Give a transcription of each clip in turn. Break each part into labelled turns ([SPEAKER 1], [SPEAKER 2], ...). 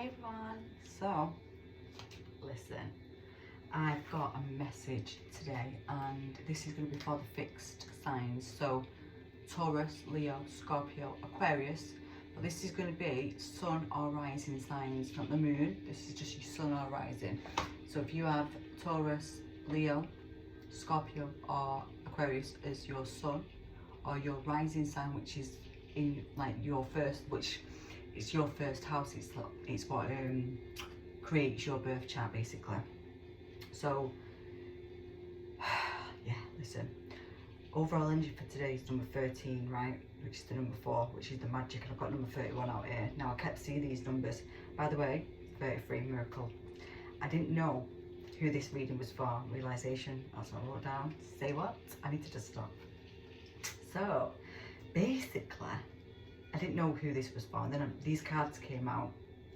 [SPEAKER 1] Hi everyone. So, listen, I've got a message today and this is going to be for the fixed signs. So, Taurus, Leo, Scorpio, Aquarius. But this is going to be sun or rising signs, not the moon. This is just your sun or rising. So if you have Taurus, Leo, Scorpio or Aquarius as your sun, or your rising sign, which is in like your first, which it's your first house, it's what creates your birth chart basically. So yeah, listen, overall energy for today is number 13, right, which is the number 4, which is the magic, and I've got number 31 out here. Now I kept seeing these numbers, by the way. 33, miracle. I didn't know who this reading was for. Realization, that's what I wrote down. Say what? I need to just stop. So basically, I didn't know who this was for, and then these cards came out,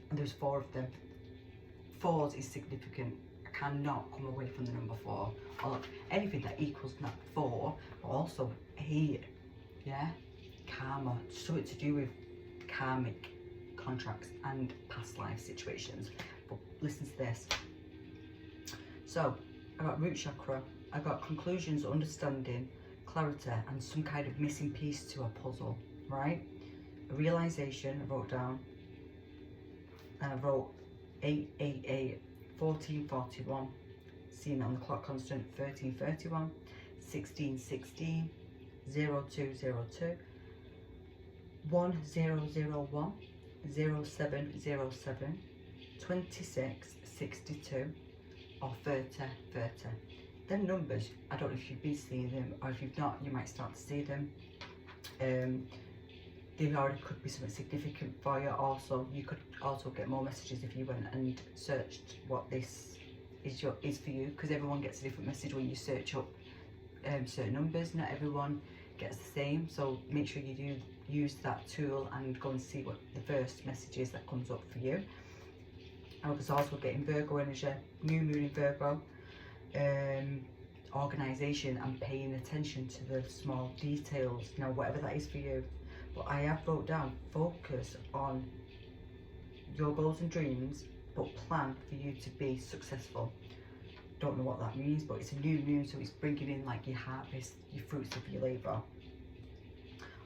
[SPEAKER 1] and there's 4 of them. 4s is significant. I cannot come away from the number 4, or anything that equals that 4, but also 8. Yeah, karma, something to do with karmic contracts and past life situations. But listen to this. So I got root chakra, I got conclusions, understanding, clarity, and some kind of missing piece to a puzzle, right? A realization, I wrote down, and I wrote 888, 1441, seeing it on the clock constant, 1331, 1616, 0202, 1001, 0707, 2662, or 3030. Them numbers, I don't know if you've been seeing them, or if you've not, you might start to see them. They already could be something significant for you. Also, you could also get more messages if you went and searched what this is for you, because everyone gets a different message when you search up certain numbers. Not everyone gets the same, so make sure you do use that tool and go and see what the first message is that comes up for you. I was also getting Virgo energy, new moon in Virgo, organisation and paying attention to the small details. Now, whatever that is for you. But I have wrote down, focus on your goals and dreams, but plan for you to be successful. Don't know what that means, but it's a new moon, so it's bringing in like your harvest, your fruits of your labour.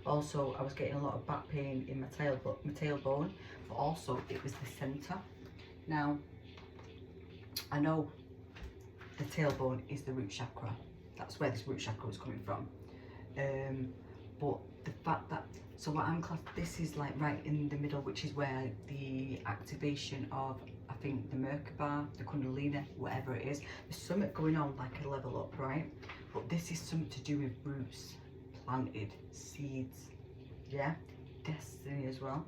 [SPEAKER 1] Also, I was getting a lot of back pain in my tailbone, but also it was the centre. Now, I know the tailbone is the root chakra. That's where this root chakra is coming from. But the fact that, so what I'm class, this is like right in the middle, which is where the activation of, I think, the Merkaba, the Kundalini, whatever it is, there's something going on, like a level up, right? But this is something to do with roots, planted, seeds, yeah, destiny as well.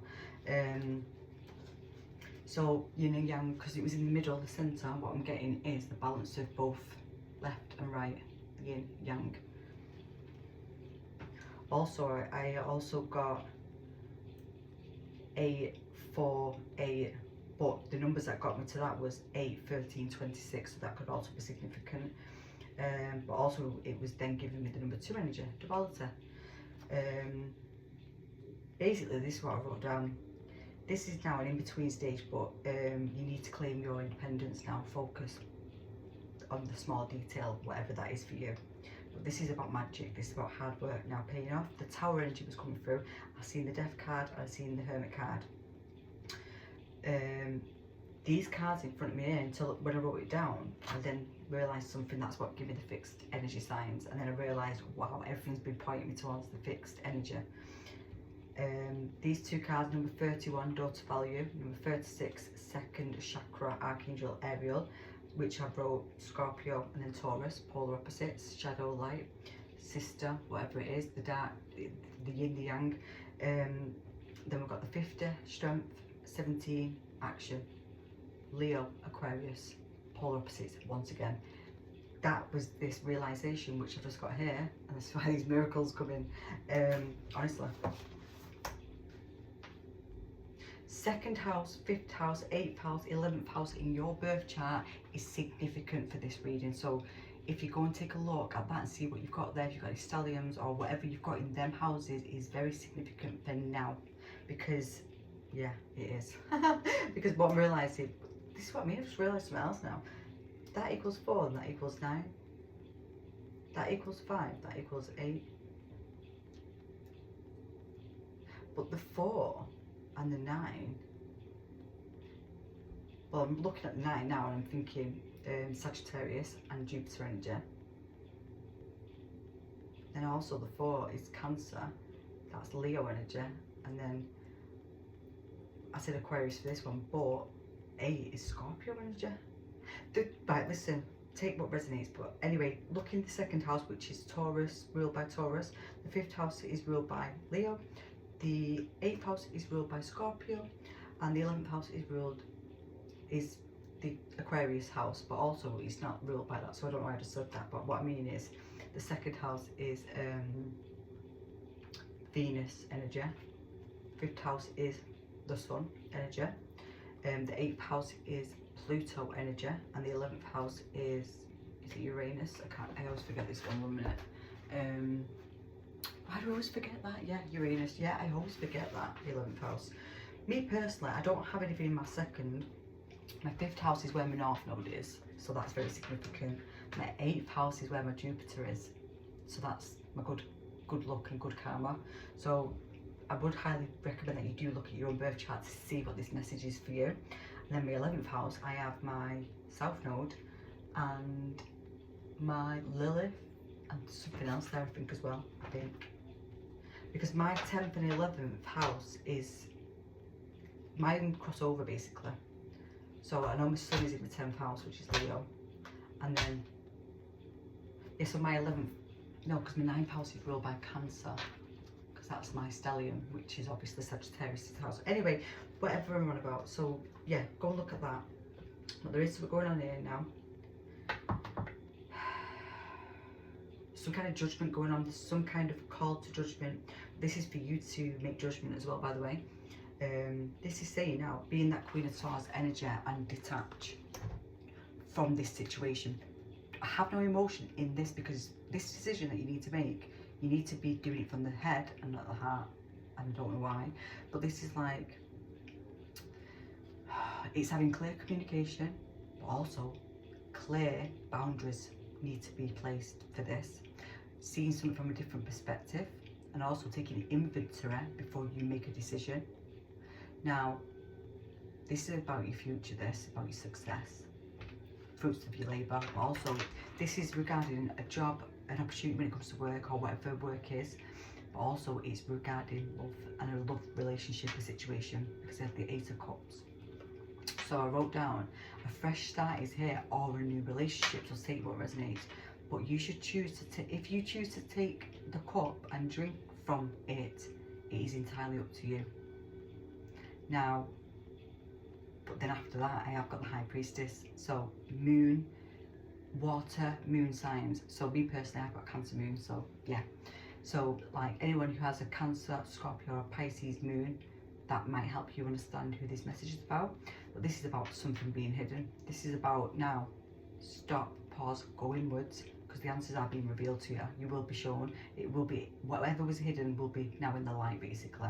[SPEAKER 1] So yin and yang, because it was in the middle, the centre, what I'm getting is the balance of both left and right, yin, yang. Also, I also got 848, but the numbers that got me to that was 8, 13, 26, so that could also be significant. But also it was then giving me the number 2 energy, duality. Basically, this is what I wrote down. This is now an in-between stage, but you need to claim your independence now. Focus on the small detail, whatever that is for you. But this is about magic, this is about hard work now paying off. The Tower energy was coming through. I've seen the Death card, I've seen the Hermit card. These cards in front of me here, until when I wrote it down, I then realised something, that's what gave me the fixed energy signs. And then I realised, wow, everything's been pointing me towards the fixed energy. These 2 cards, number 31, daughter value, number 36, second chakra, archangel Ariel, which I wrote Scorpio, and then Taurus, polar opposites, shadow, light, sister, whatever it is, the dark, the yin, the yang. Then we've got the 50, strength, 17, action, Leo, Aquarius, polar opposites once again. That was this realisation which I just got here, and that's why these miracles come in, honestly. 2nd house, 5th house, 8th house, 11th house in your birth chart is significant for this reading. So if you go and take a look at that and see what you've got there, if you've got any stallions or whatever you've got in them houses, is very significant for now, because Yeah, it is. Because what I'm realising, this is what I mean, I've just realised something else now. That equals 4 and that equals 9. That equals 5, that equals 8. But the 4 and the 9, well, I'm looking at the 9 now and I'm thinking Sagittarius and Jupiter energy. Then also the 4 is Cancer, that's Leo energy. And then I said Aquarius for this one, but 8 is Scorpio energy. Right, listen, take what resonates. But anyway, look in the second house, which is Taurus, ruled by Taurus. The 5th house is ruled by Leo. The 8th house is ruled by Scorpio. And the 11th house is the Aquarius house, but also it's not ruled by that. So I don't know why I just said that. But what I mean is, the second house is Venus energy. 5th house is the Sun energy. The 8th house is Pluto energy, and the 11th house is it Uranus? I always forget this one minute. Why do I always forget that? Yeah, Uranus. Yeah, I always forget that, the 11th house. Me personally, I don't have anything in my second. My 5th house is where my North Node is, so that's very significant. My 8th house is where my Jupiter is, so that's my good luck and good karma. So I would highly recommend that you do look at your own birth chart to see what this message is for you. And then my 11th house, I have my South Node and my Lilith and something else there, I think, as well, I think. Because my 10th and 11th house is my own crossover, basically. So I know my Sun is in the 10th house, which is Leo. And then, yeah, so my 11th, no, because my 9th house is ruled by Cancer. Because that's my stellium, which is obviously Sagittarius' house. Anyway, whatever I'm on about. So, yeah, go and look at that. But there is something going on here now. Some kind of judgment going on. There's some kind of call to judgment. This is for you to make judgment as well, by the way. This is saying now, being that Queen of Swords energy and detach from this situation. Have no emotion in this, because this decision that you need to make, you need to be doing it from the head and not the heart. And I don't know why, but this is like, it's having clear communication, but also clear boundaries need to be placed for this. Seeing something from a different perspective, and also taking inventory before you make a decision. Now, this is about your future, this, about your success, fruits of your labour, but also this is regarding a job, an opportunity when it comes to work or whatever work is, but also it's regarding love and a love relationship or situation, because I have the 8 of Cups. So I wrote down, a fresh start is here, or a new relationship, so take what resonates. But you should choose to take, if you choose to take the cup and drink from it, it is entirely up to you. Now, but then after that, I have got the High Priestess. So moon, water, moon signs. So me personally, I've got Cancer moon, so yeah. So like anyone who has a Cancer, Scorpio or Pisces moon, that might help you understand who this message is about. But this is about something being hidden. This is about now, stop, pause, go inwards, because the answers are being revealed to you. You will be shown. It will be, whatever was hidden will be now in the light, basically.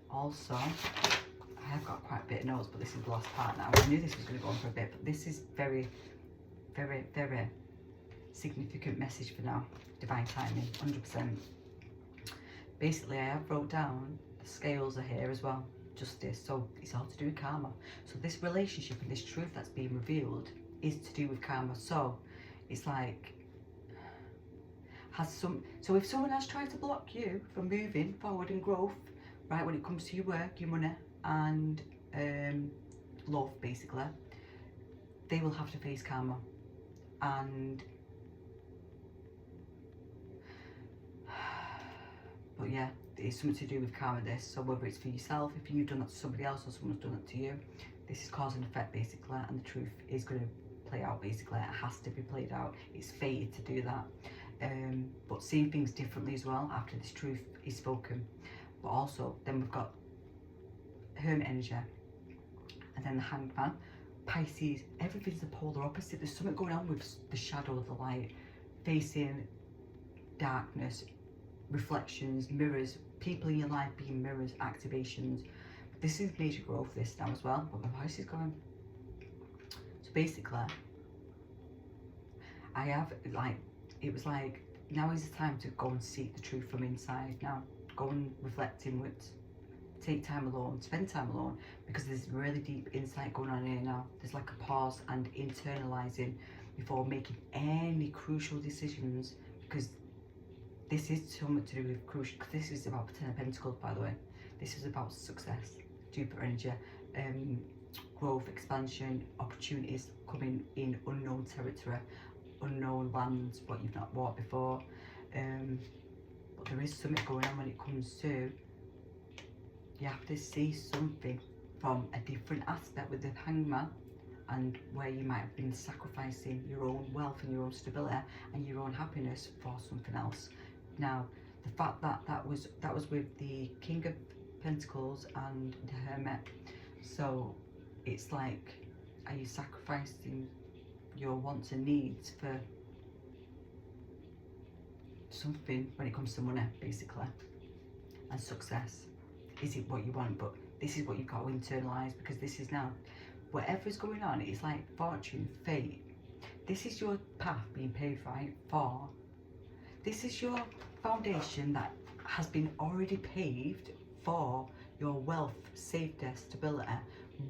[SPEAKER 1] Also, I have got quite a bit of notes, but this is the last part now. I knew this was going to go on for a bit, but this is very, very, very significant message for now. Divine timing, 100%. Basically, I have wrote down, the scales are here as well, justice, so it's all to do with karma. So this relationship and this truth that's being revealed is to do with karma. So it's like, so if someone has tried to block you from moving forward in growth, right, when it comes to your work, your money, and love, basically, they will have to face karma. And but yeah, it's something to do with karma, this. So whether it's for yourself, if you've done that to somebody else or someone's done it to you, this is cause and effect, basically, and the truth is going to play out, basically. It has to be played out. It's fated to do that. But seeing things differently as well after this truth is spoken. But also, then we've got Hermit energy, and then the Hanged Man, Pisces. Everything's the polar opposite. There's something going on with the shadow of the light, facing darkness, reflections, mirrors, people in your life being mirrors, activations. But this is major growth this now as well, but my voice is going. So basically, I have like, it was like, now is the time to go and seek the truth from inside. Now go and reflect inwards, take time alone, spend time alone, because there's really deep insight going on here now. There's like a pause and internalizing before making any crucial decisions, because this is something to do with crucial, because this is about Ten of Pentacles, by the way. This is about success, Jupiter energy, growth, expansion, opportunities coming in unknown territory, unknown lands, what you've not walked before. But there is something going on when it comes to, you have to see something from a different aspect with the Hangman, and where you might have been sacrificing your own wealth and your own stability and your own happiness for something else. Now, the fact that that was with the King of Pentacles and the Hermit, so it's like, are you sacrificing your wants and needs for something when it comes to money, basically, and success? Is it what you want? But this is what you've got to internalize, because this is now, whatever's going on, it's like fortune, fate. This is your path being paved, right? For this is your foundation that has been already paved for your wealth, safety, stability,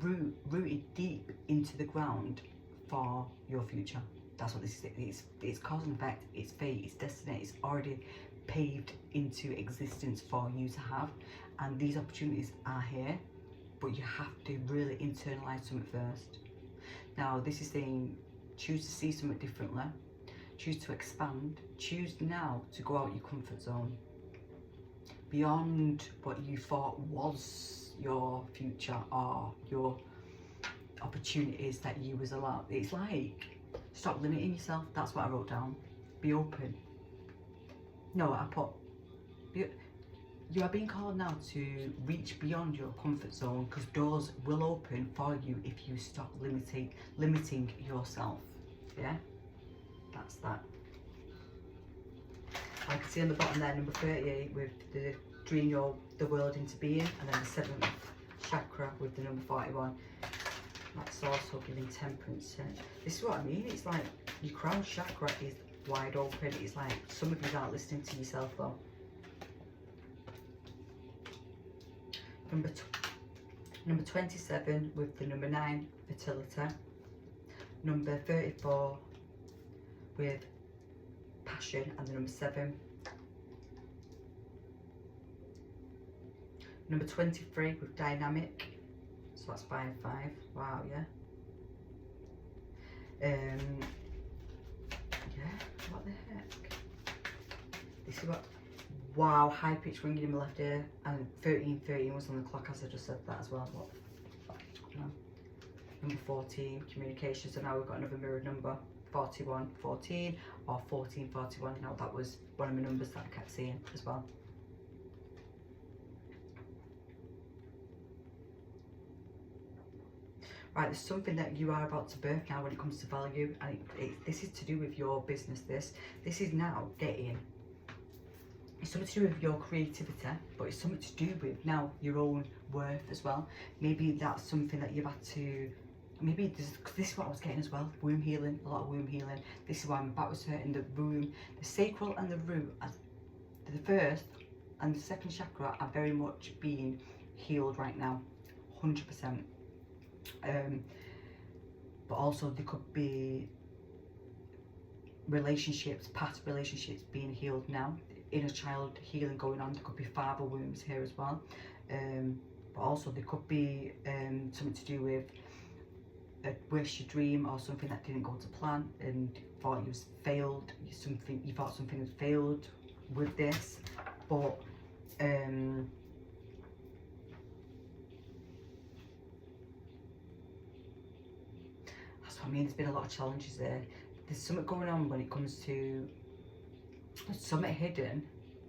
[SPEAKER 1] rooted deep into the ground for your future. That's what this is. It's cause and effect, it's fate, it's destiny, it's already paved into existence for you to have. And these opportunities are here, but you have to really internalize something first. Now, this is saying, choose to see something differently, choose to expand, choose now to go out your comfort zone, beyond what you thought was your future or your opportunities that you was allowed. It's like, stop limiting yourself. That's what I wrote down. Be open. No, I put, you are being called now to reach beyond your comfort zone, because doors will open for you if you stop limiting yourself. Yeah, that's that. I can see on the bottom there, number 38, with the dream the world into being, and then the 7th chakra with the number 41. That's also giving temperance. This is what I mean. It's like your crown chakra is wide open. It's like some of you aren't listening to yourself though. Number 27 with the number 9, fertility. Number 34 with passion, and the number 7. Number 23 with dynamic. So that's 5, 5. Wow, yeah. Yeah, what the heck? This is what, wow, high pitch ringing in my left ear, and 13 was on the clock as I just said that as well. What the fuck is going on? Number 14, communication. So now we've got another mirrored number, 41, 14, or 14, 41. Now that was one of my numbers that I kept seeing as well. Right, there's something that you are about to birth now when it comes to value, and this is to do with your business. This is now getting, it's something to do with your creativity, but it's something to do with now your own worth as well. Maybe that's something that you've had to, maybe this is what I was getting as well, womb healing, a lot of womb healing. This is why my back was hurting, the womb, the sacral and the root, the first and the second chakra are very much being healed right now, 100%. But also there could be relationships, past relationships being healed now, inner child healing going on. There could be father wounds here as well, but also there could be something to do with a wish, a dream, or something that didn't go to plan and thought you was failed, you thought something had failed with this, but I mean, there's been a lot of challenges there. There's something going on when it comes to, there's something hidden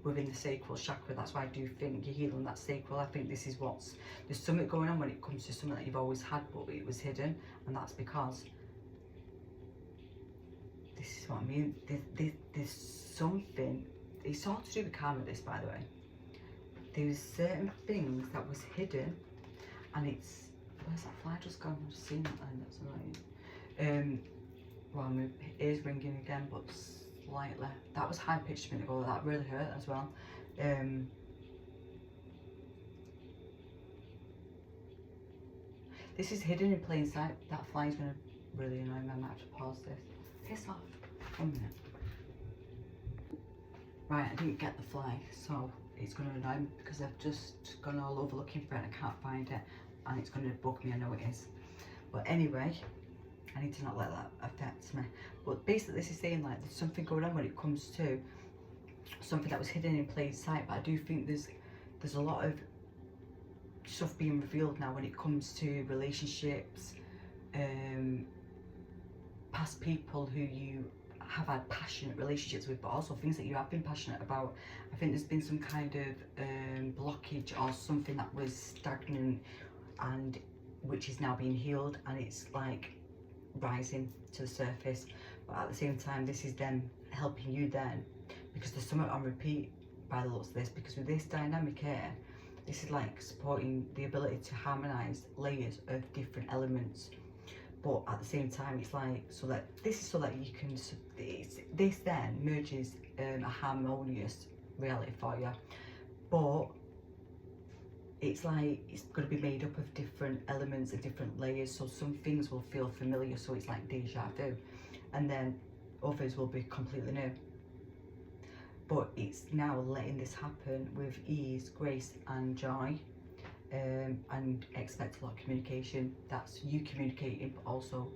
[SPEAKER 1] within the sacral chakra. That's why I do think you're healing that sacral. I think this is there's something going on when it comes to something that you've always had but it was hidden, and that's because, this is what I mean, there's something, it's all to do with karma, this, by the way. There's certain things that was hidden, and it's, where's that fly just gone? I've just seen that line, that's annoying. Well, my ears ringing again, but slightly. That was high pitched a minute ago, that really hurt as well. This is hidden in plain sight. That fly is going to really annoy me. I might have to pause this. Piss off. 1 minute. Right, I didn't get the fly, so it's going to annoy me because I've just gone all over looking for it and I can't find it, and it's going to bug me, I know it is. But anyway, I need to not let that affect me. But basically this is saying like there's something going on when it comes to something that was hidden in plain sight, but I do think there's a lot of stuff being revealed now when it comes to relationships, past people who you have had passionate relationships with, but also things that you have been passionate about. I think there's been some kind of blockage or something that was stagnant, and which is now being healed, and it's like rising to the surface. But at the same time, this is them helping you then, because there's something on repeat by the looks of this, because with this dynamic here, this is like supporting the ability to harmonize layers of different elements. But at the same time, it's like, so that this is so that you can, this then merges a harmonious reality for you. But it's like, it's going to be made up of different elements and different layers, so some things will feel familiar, so it's like deja vu, and then others will be completely new. But it's now letting this happen with ease, grace and joy, and expect a lot of communication. That's you communicating, but also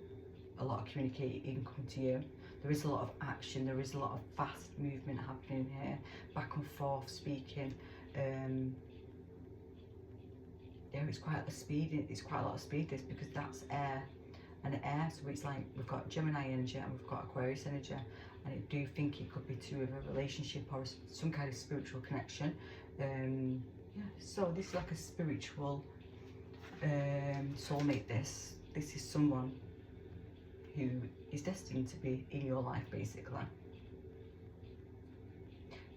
[SPEAKER 1] a lot of communicating coming to you. There is a lot of action, there is a lot of fast movement happening here, back and forth speaking. Yeah, it's quite a speed, it's quite a lot of speed, this, because that's air, and air, so it's like we've got Gemini energy and we've got Aquarius energy, and I do think it could be to a relationship or some kind of spiritual connection. Yeah, so this is like a spiritual soulmate. This is someone who is destined to be in your life, basically.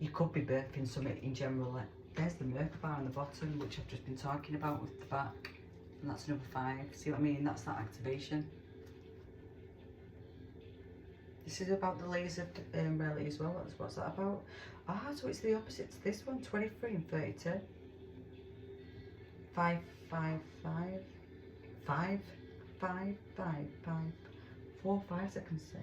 [SPEAKER 1] You could be birthing something in general, like there's the Merkaba on the bottom, which I've just been talking about with the back, and that's number 5. See what I mean? That's that activation. This is about the layers of reality as well. What's that about? Ah, so it's the opposite to this one. 23 and 32. 5, 5, 5, 5, 5, 5, 5, 4 5s I can see.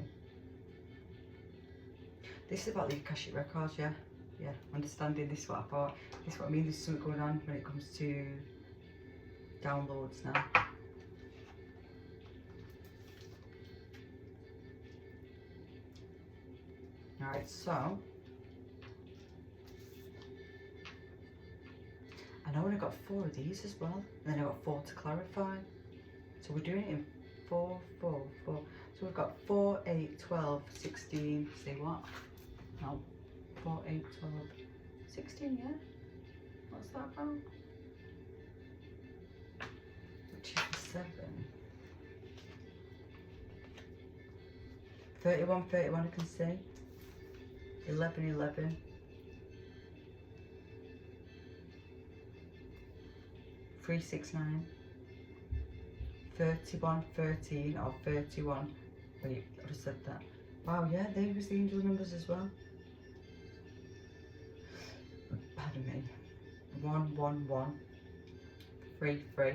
[SPEAKER 1] This is about the Akashic records, yeah. Yeah, understanding this is what I thought. This is what I mean, there's something going on when it comes to downloads now. Alright, so I know I got 4 of these as well, and then I got 4 to clarify. So we're doing it in 4, 4, 4. So we've got 4, 8, 12, 16, say what? No, 4, 8, 12, 16, yeah? What's that about? Which is the 7. 31, 31 I can see. 11, 11. 3, 6, 9. 31, 13 or 31. Wait, I just said that. Wow, yeah, there was the angel numbers as well. Pardon me. 1, 1, 1. 3, 3.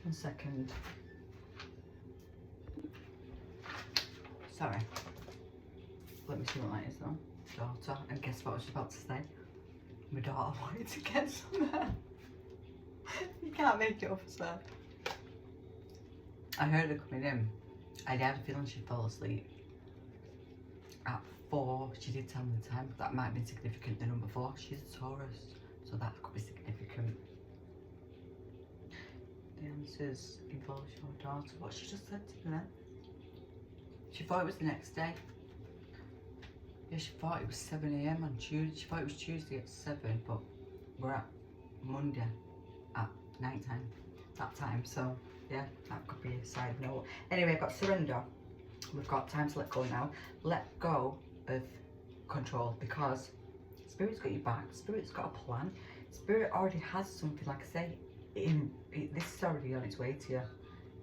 [SPEAKER 1] One second. Sorry. Let me see what that is though. Daughter. And guess what I was about to say? My daughter wanted to get somewhere. You can't make it up, I swear. I heard her coming in. I had a feeling she'd fall asleep. At 4, she did tell me the time, but that might be significant. The number 4, she's a Taurus, so that could be significant. The answers involve your daughter. What she just said to me then? She thought it was the next day. Yeah, she thought it was 7 AM on Tuesday. She thought it was Tuesday at 7, but we're at Monday at night time, that time. So yeah, that could be a side note. Anyway, I've got surrender. We've got time to let go now. Let go of control, because Spirit's got your back. Spirit's got a plan. Spirit already has something, like I say, this is already on its way to you.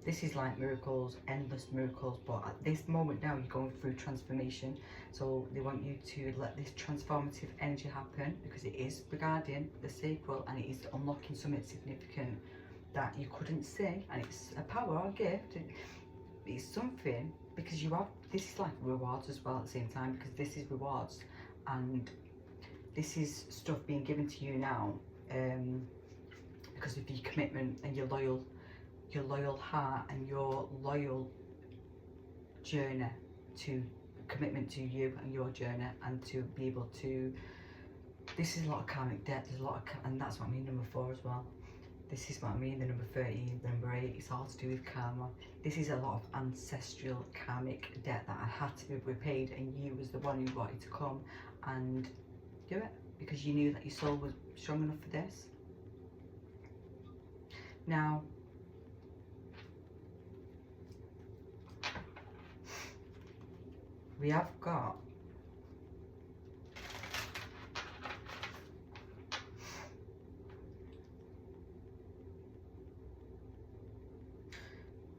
[SPEAKER 1] This is like miracles, endless miracles, but at this moment now you're going through transformation. So they want you to let this transformative energy happen, because it is regarding the sacral and it is unlocking something significant that you couldn't see, and it's a power or a gift. It's something, because you have, this is like rewards as well at the same time, because this is rewards and this is stuff being given to you now, because of your commitment and your loyal heart and your loyal journey to commitment to you and your journey, and to be able to, this is a lot of karmic debt. There's a lot of, and that's what I mean, number 4 as well. This is what I mean, the number 13, the number 8, it's all to do with karma. This is a lot of ancestral karmic debt that I had to be repaid, and you was the one who wanted to come and do it, because you knew that your soul was strong enough for this. Now, we have got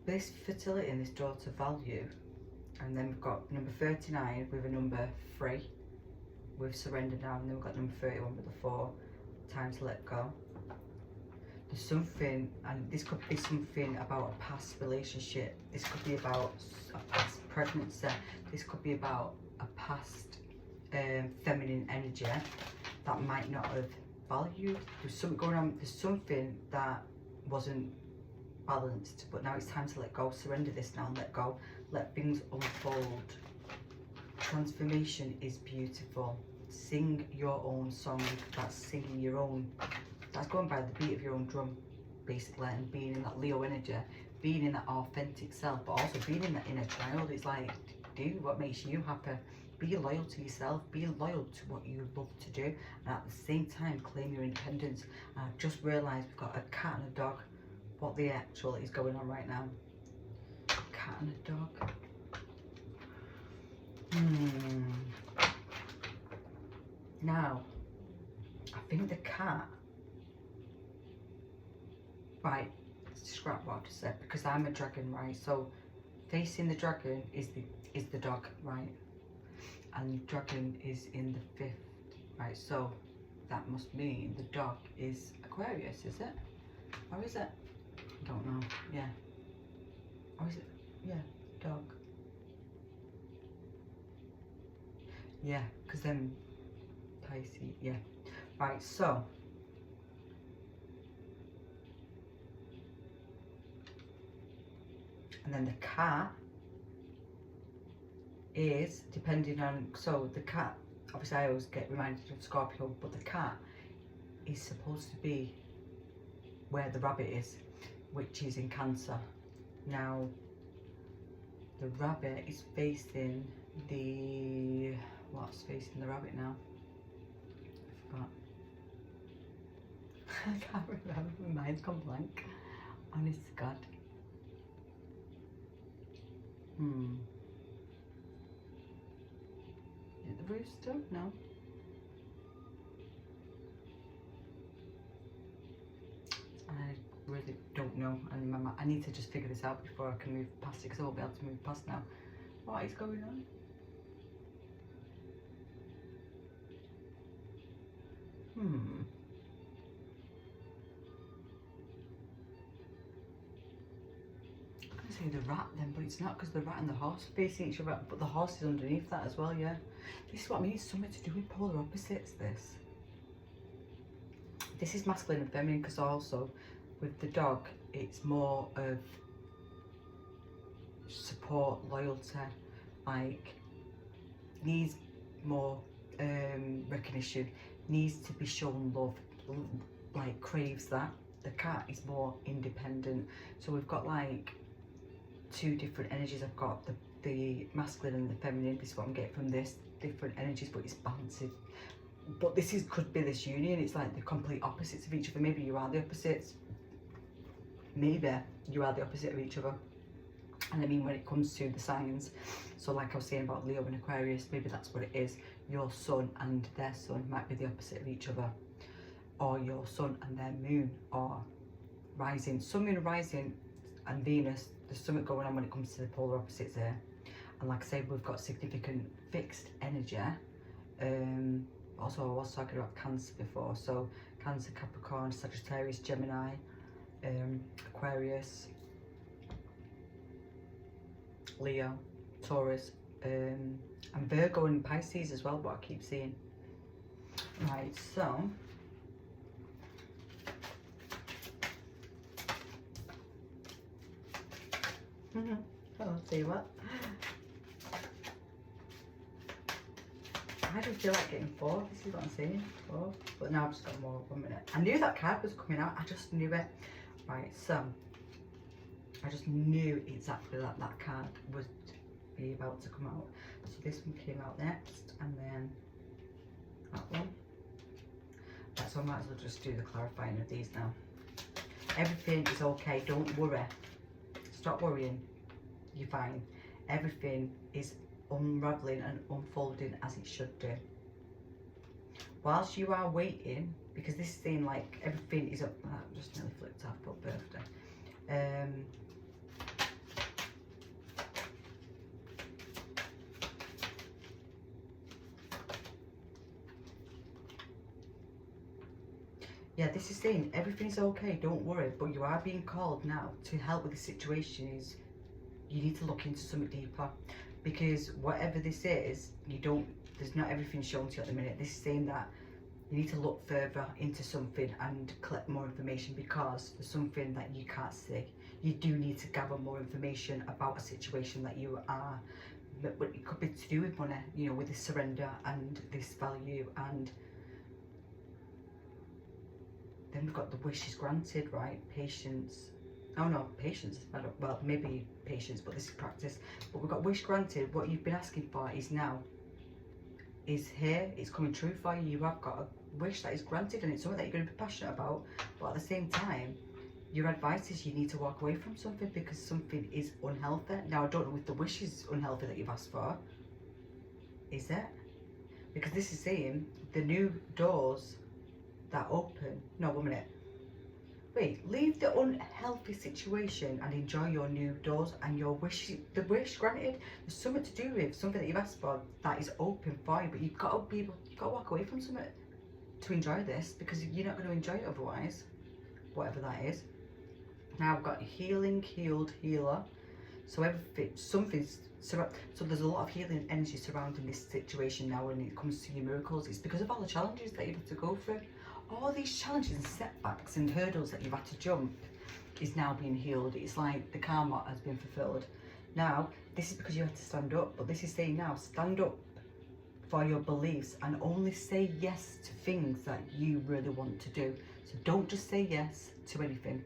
[SPEAKER 1] this fertility and this daughter value, and then we've got number 39 with a number 3 with surrender now, and then we've got number 31 with a 4, time to let go. There's something, and this could be something about a past relationship, this could be about a past pregnancy, this could be about a past feminine energy that might not have valued. There's something going on, there's something that wasn't balanced, but now it's time to let go. Surrender this now and let go. Let things unfold. Transformation is beautiful. Sing your own song. That's singing your own, that's going by the beat of your own drum, basically, and being in that Leo energy, being in that authentic self, but also being in that inner child. It's like, do what makes you happy. Be loyal to yourself, be loyal to what you love to do, and at the same time claim your independence. And I've just realised we've got a cat and a dog. What the actual is going on right now? Cat and a dog. Now, I think the cat, right, scrap what I've just said, because I'm a dragon, right? So facing the dragon is the dog, right? And dragon is in the 5th, right? So that must mean the dog is Aquarius, is it? Or is it? I don't know. Yeah. Or is it? Yeah, dog. Yeah, because then Pisces, yeah. Right, so and then the cat is depending on, so the cat, obviously I always get reminded of Scorpio, but the cat is supposed to be where the rabbit is, which is in Cancer. Now the rabbit is facing the, what's facing the rabbit now? I forgot. I can't remember, my mind's gone blank. Honest to God. Is it the rooster? No. I really don't know. I need to just figure this out before I can move past it, because I won't be able to move past now. What is going on? I'm gonna say the rat then, but it's not, because the rat and the horse are facing each other, but the horse is underneath that as well, yeah. This is what I mean, it's something to do with polar opposites, this. This is masculine and feminine, because also with the dog, it's more of support, loyalty, like needs more recognition, needs to be shown love, like craves that. The cat is more independent. So we've got like 2 different energies. I've got the masculine and the feminine. This is what I'm getting from this, different energies, but it's balancing. But this is, could be this union, it's like the complete opposites of each other. Maybe you are the opposites, maybe you are the opposite of each other. And I mean, when it comes to the signs, so like I was saying about Leo and Aquarius, maybe that's what it is. Your sun and their sun might be the opposite of each other, or your sun and their moon are rising. Sun, moon, rising, and Venus, there's something going on when it comes to the polar opposites here. And like I say, we've got significant fixed energy. Also, I was talking about Cancer before, so Cancer, Capricorn, Sagittarius, Gemini, Aquarius, Leo, Taurus, and Virgo and Pisces as well, what I keep seeing. Right, so I'll tell you what, I do feel like getting 4. This is what I'm saying, 4. But now I've just got more. 1 minute. I knew that card was coming out. I just knew it. Right, so I just knew exactly that that card would be about to come out. So this one came out next, and then that one. Right, so I might as well just do the clarifying of these now. Everything is okay. Don't worry. Stop worrying. You're fine. Everything is unraveling and unfolding as it should do. Whilst you are waiting, because this is saying like everything is up. I just nearly flipped off, but birthday. Yeah, this is saying everything is okay, don't worry, but you are being called now to help with the situation. Is you need to look into something deeper, because whatever this is, there's not everything shown to you at the minute. This is saying that you need to look further into something and collect more information, because there's something that you can't see. You do need to gather more information about a situation that you are, but it could be to do with money, you know, with this surrender and this value. And then we've got the wishes granted, right? Patience. Oh no, patience. Well, maybe patience, but this is practice. But we've got wish granted. What you've been asking for is now, is here. It's coming true for you. You have got a wish that is granted, and it's something that you're going to be passionate about. But at the same time, your advice is you need to walk away from something because something is unhealthy. Now, I don't know if the wish is unhealthy that you've asked for. Is it? Because this is saying the new doors that open. No, 1 minute. Wait, leave the unhealthy situation and enjoy your new doors and your wish. The wish granted, there's something to do with something that you've asked for that is open for you, but you've got to walk away from something to enjoy this, because you're not going to enjoy it otherwise, whatever that is. Now I've got healing, healed, healer. So so there's a lot of healing energy surrounding this situation now when it comes to your miracles. It's because of all the challenges that you've had to go through. All these challenges and setbacks and hurdles that you've had to jump is now being healed. It's like the karma has been fulfilled. Now, this is because you had to stand up, but this is saying now, stand up for your beliefs and only say yes to things that you really want to do. So don't just say yes to anything.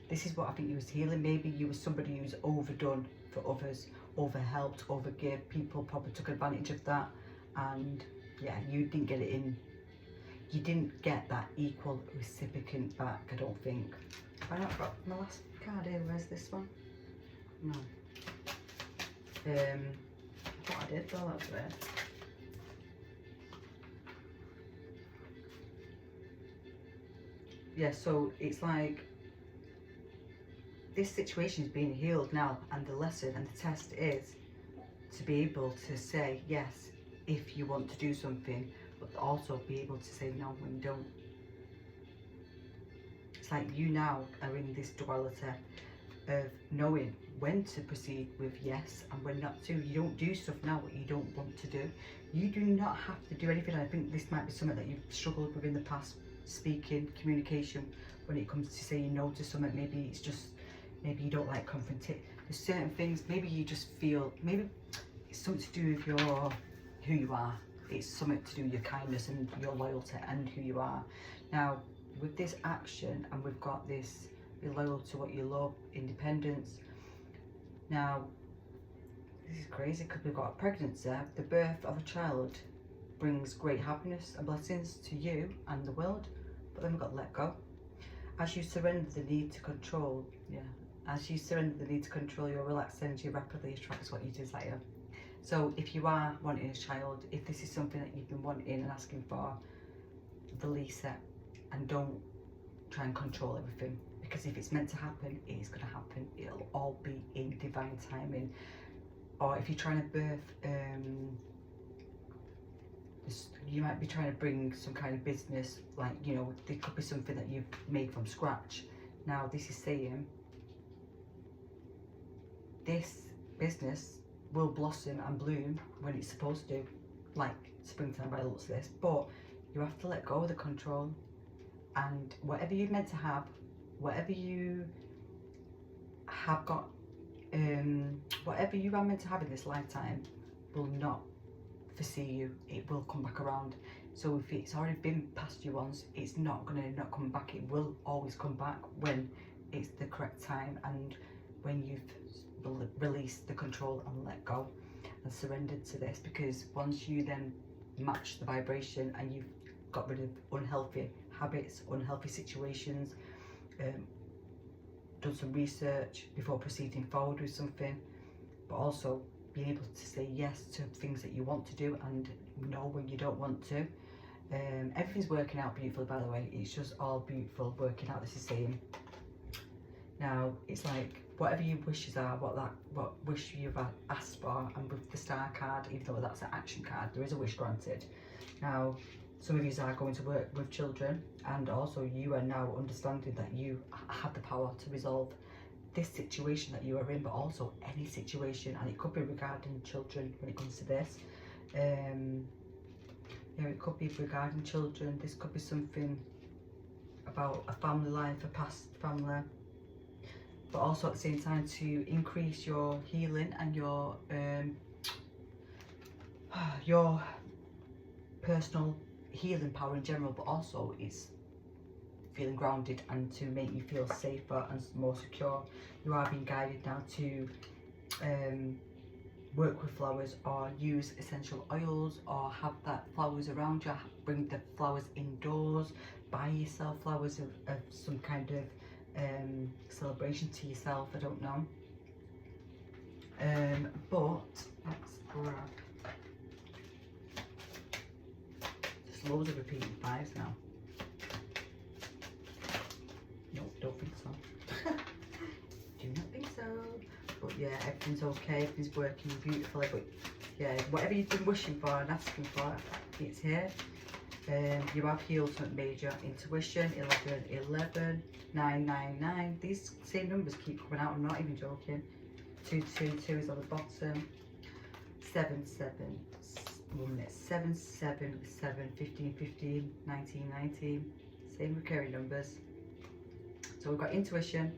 [SPEAKER 1] This is what I think you was healing. Maybe you were somebody who's overdone for others, overhelped, overgave. People probably took advantage of that, and yeah, you didn't get it in. You didn't get that equal recipient back, I don't think. I not got my last card here. Where's this one? No. I thought I did, though. That's weird. Yeah, so it's like this situation is being healed now, and the lesson and the test is to be able to say yes if you want to do something, but also be able to say no when you don't. It's like you now are in this duality of knowing when to proceed with yes and when not to. You don't do stuff now what you don't want to do. You do not have to do anything. I think this might be something that you've struggled with in the past, speaking, communication, when it comes to saying no to something. Maybe it's just, maybe you don't like confronting. There's certain things, maybe you just feel, maybe it's something to do with who you are. It's something to do with your kindness and your loyalty and who you are. Now, with this action, and we've got this, be loyal to what you love, independence. Now, this is crazy because we've got a pregnancy. The birth of a child brings great happiness and blessings to you and the world, but then we've got to let go. As you surrender the need to control, as you surrender the need to control, your relaxed energy rapidly attracts what you desire. So if you are wanting a child, if this is something that you've been wanting and asking for, release it and don't try and control everything, because if it's meant to happen, it is going to happen. It'll all be in divine timing. Or if you're trying to birth, you might be trying to bring some kind of business, like, you know, there could be something that you've made from scratch. Now this is saying this business will blossom and bloom when it's supposed to, like springtime by the looks of this, but you have to let go of the control, and whatever you're meant to have, whatever you have got, whatever you are meant to have in this lifetime will not foresee you. It will come back around. So if it's already been past you once, it's not going to not come back. It will always come back when it's the correct time, and when you've released the control and let go and surrendered to this. Because once you then match the vibration and you've got rid of unhealthy habits, unhealthy situations, done some research before proceeding forward with something, but also being able to say yes to things that you want to do and no when you don't want to. Everything's working out beautifully, by the way. It's just all beautiful working out, this is saying. Now it's like whatever your wishes are, what wish you've asked for, and with the star card, even though that's an action card, there is a wish granted. Now some of you are going to work with children, and also you are now understanding that you have the power to resolve this situation that you are in, but also any situation, and it could be regarding children when it comes to this. It could be regarding children. This could be something about a family life, a past family, but also at the same time to increase your healing and your personal healing power in general, but also it's feeling grounded and to make you feel safer and more secure. You are being guided now to work with flowers, or use essential oils, or have that flowers around you. Bring the flowers indoors, buy yourself flowers of some kind of celebration to yourself, I don't know. But let's grab, there's loads of repeating fives now. No, don't think so. Do not think so. But yeah, everything's okay, everything's working beautifully. But yeah, whatever you've been wishing for and asking for, it's here. You have healed something major. Intuition, 11, 11, 9, 9, 9. These same numbers keep coming out, I'm not even joking. 2, 2, 2 is on the bottom. 7, 7, 1 minute. 7, 7, 7, 15, 15, 19, 19. Same recurring numbers. So we've got intuition,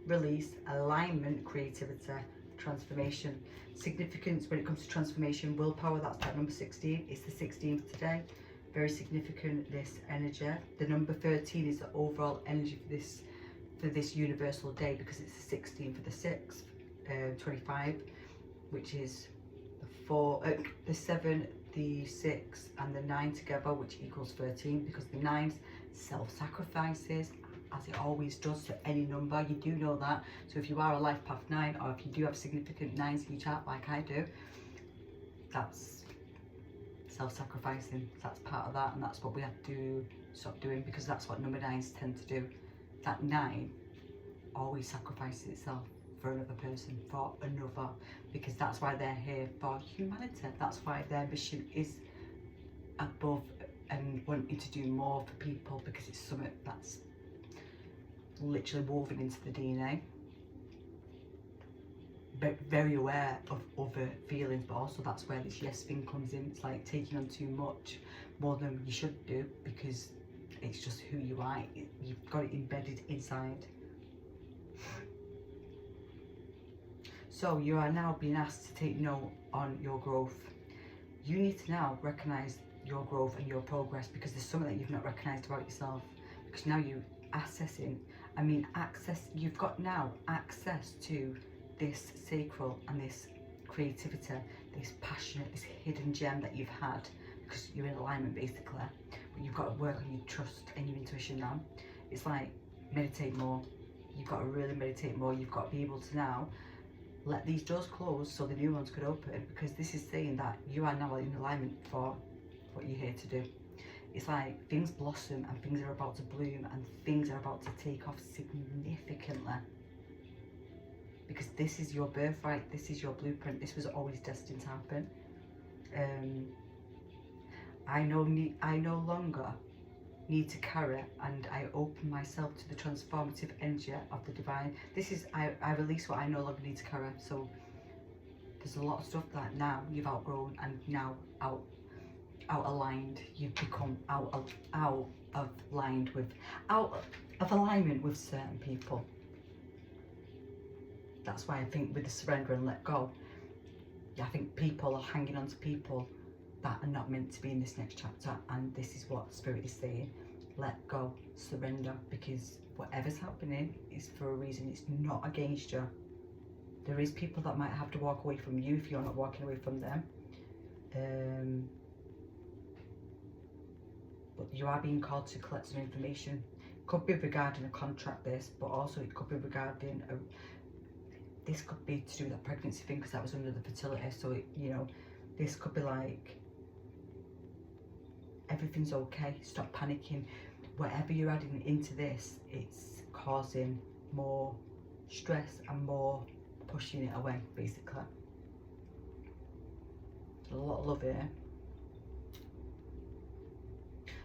[SPEAKER 1] release, alignment, creativity, transformation. Significance when it comes to transformation, willpower, that's that number 16. It's the 16th today. Very significant, this energy. The number 13 is the overall energy for this universal day, because it's the 16 for the 6th, 25, which is the 4, the 7, the 6 and the 9 together, which equals 13, because the 9's self-sacrifices, as it always does to any number. You do know that. So if you are a life path 9, or if you do have significant 9s in your chart like I do, that's self-sacrificing. That's part of that, and that's what we have to stop doing, because that's what number 9s tend to do. That 9 always sacrifices itself for another person, for another, because that's why they're here, for humanity. That's why their mission is above and wanting to do more for people, because it's something that's literally woven into the DNA. But very aware of other feelings, but also that's where this yes thing comes in. It's like taking on too much, more than you should do, because it's just who you are. You've got it embedded inside. So you are now being asked to take note on your growth. You need to now recognise your growth and your progress, because there's something that you've not recognised about yourself, because now you you've got now access to this sacral and this creativity, this passionate, this hidden gem that you've had, because you're in alignment basically, but you've got to work on your trust and your intuition now. It's like meditate more. You've got to really meditate more. You've got to be able to now let these doors close so the new ones could open, because this is saying that you are now in alignment for what you're here to do. It's like things blossom and things are about to bloom and things are about to take off significantly, because this is your birthright, this is your blueprint, this was always destined to happen. I no longer need to carry, and I open myself to the transformative energy of the divine. This is, I release what I no longer need to carry. So there's a lot of stuff that now you've outgrown and now out aligned. You've become out of alignment with certain people. That's why I think with the surrender and let go, I think people are hanging on to people that are not meant to be in this next chapter, and this is what Spirit is saying. Let go, surrender, because whatever's happening is for a reason. It's not against you. There is people that might have to walk away from you if you're not walking away from them. But you are being called to collect some information. Could be regarding a contract, this, but also it could be regarding this could be to do with that pregnancy thing, because that was under the fertility. So it, you know, this could be like, everything's okay, stop panicking. Whatever you're adding into this, it's causing more stress and more pushing it away, basically. A lot of love here.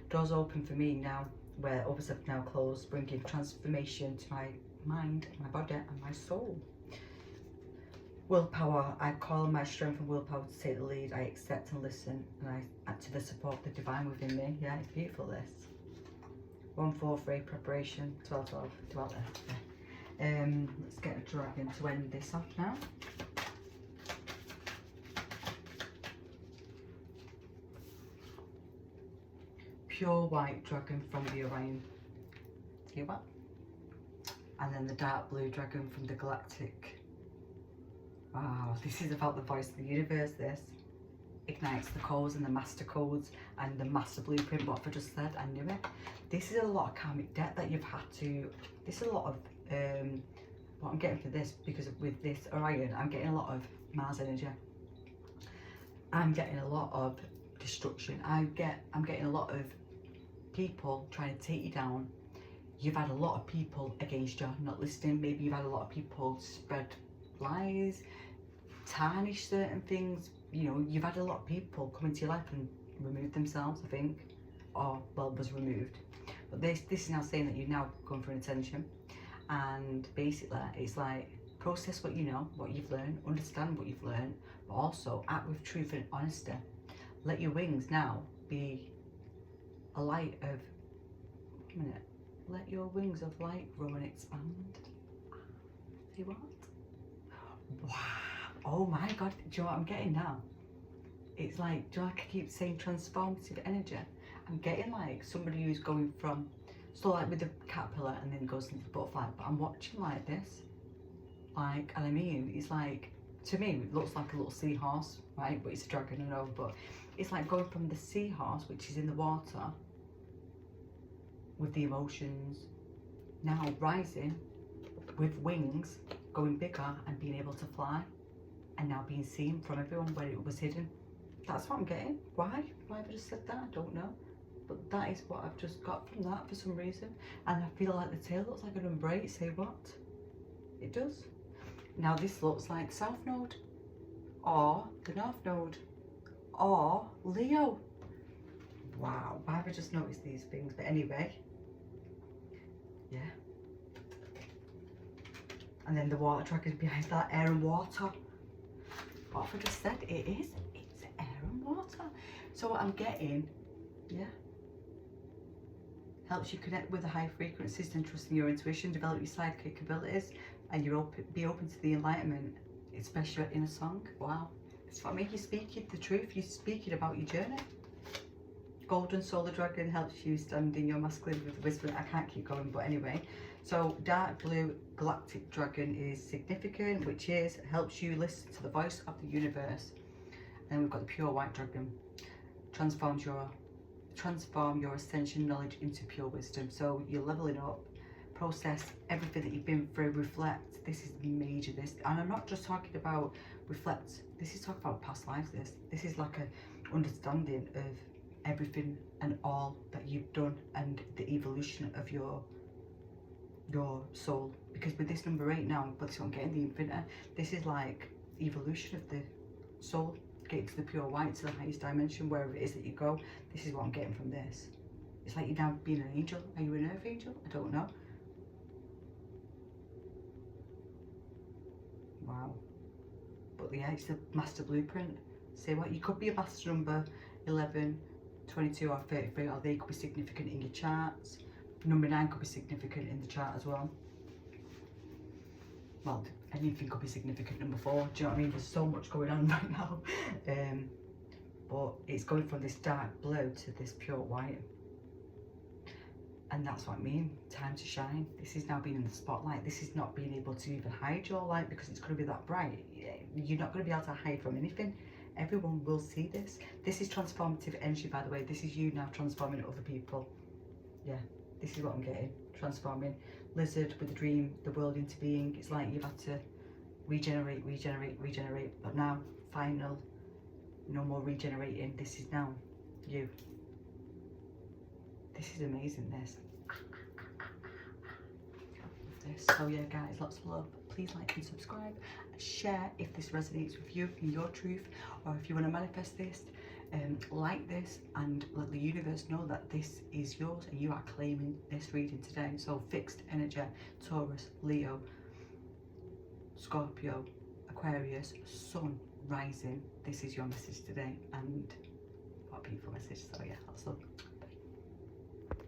[SPEAKER 1] Doors open for me now, where others have now closed, bringing transformation to my mind, my body and my soul. Willpower, I call on my strength and willpower to take the lead. I accept and listen, and I add to the support of the divine within me. Yeah, it's beautiful, this. 143, preparation, 12, 12, there. Let's get a dragon to end this off now. Pure white dragon from the Orion. See what? And then the dark blue dragon from the galactic. Wow, this is about the voice of the universe, this. Ignites the codes and the master codes and the master blueprint. What I just said, I knew it. This is a lot of karmic debt that you've had to, this is a lot of, what I'm getting for this, because with this Orion, I'm getting a lot of Mars energy. I'm getting a lot of destruction. I'm getting a lot of people trying to take you down. You've had a lot of people against you, not listening. Maybe you've had a lot of people spread lies, tarnish certain things. You know, you've had a lot of people come into your life and remove themselves, I think, or well, was removed. But this is now saying that you're now going for an attention, and basically it's like, process what you know, what you've learned, understand what you've learned, but also act with truth and honesty. Let your wings now be a light of, wait a minute, let your wings of light grow and expand. See what? Wow, oh my god, do you know what I'm getting now? It's like, do you know, I keep saying transformative energy. I'm getting like somebody who's going from, so like with the caterpillar and then goes into the butterfly, but I'm watching like this. Like, and I mean, it's like, to me, it looks like a little seahorse, right? But it's a dragon, I know, but it's like going from the seahorse, which is in the water, with the emotions, now rising with wings, going bigger and being able to fly, and now being seen from everyone where it was hidden. That's what I'm getting. Why have I just said that? I don't know. But that is what I've just got from that for some reason. And I feel like the tail looks like an embrace. Say what? It does. Now this looks like South Node, or the North Node, or Leo. Wow, why have I just noticed these things? But anyway, yeah. And then the water dragon behind that, air and water. What have I just said? It is. It's air and water. So what I'm getting, yeah, helps you connect with the high frequencies and trusting your intuition, develop your psychic abilities, and you be open to the enlightenment, especially in a song. Wow, it's what makes you speak the truth. You're speaking about your journey. Golden solar dragon helps you stand in your masculine with wisdom. I can't keep going, but anyway. So dark blue galactic dragon is significant, which is helps you listen to the voice of the universe. And we've got the pure white dragon, transform your ascension knowledge into pure wisdom. So you're leveling up, process everything that you've been through, reflect. This is major, this. And I'm not just talking about reflect, this is talking about past lives. This is like a understanding of everything and all that you've done and the evolution of your soul. Because with this number 8 now, but this one getting the infinite, this is like evolution of the soul, getting to the pure white, to the highest dimension, wherever it is that you go. This is what I'm getting from this. It's like you're now being an angel. Are you an earth angel? I don't know. Wow. But yeah, it's the master blueprint. Say what, you could be a master number 11, 22 or 33, or they could be significant in your charts. Number 9 could be significant in the chart as well. Well, anything could be significant. Number 4, do you know what I mean? There's so much going on right now. But it's going from this dark blue to this pure white. And that's what I mean, time to shine. This is now being in the spotlight. This is not being able to even hide your light, because it's going to be that bright. You're not going to be able to hide from anything. Everyone will see this. This is transformative energy, by the way. This is you now transforming other people. Yeah, this is what I'm getting. Transforming lizard with a dream, the world into being. It's like you've had to regenerate. But now, final, no more regenerating. This is now you. This is amazing, this. So yeah, guys, lots of love. Please like and subscribe and share if this resonates with you in your truth, or if you want to manifest this, like this and let the universe know that this is yours and you are claiming this reading today. So fixed energy, Taurus, Leo, Scorpio, Aquarius, Sun, rising. This is your message today, and what a beautiful message. So yeah, lots of love.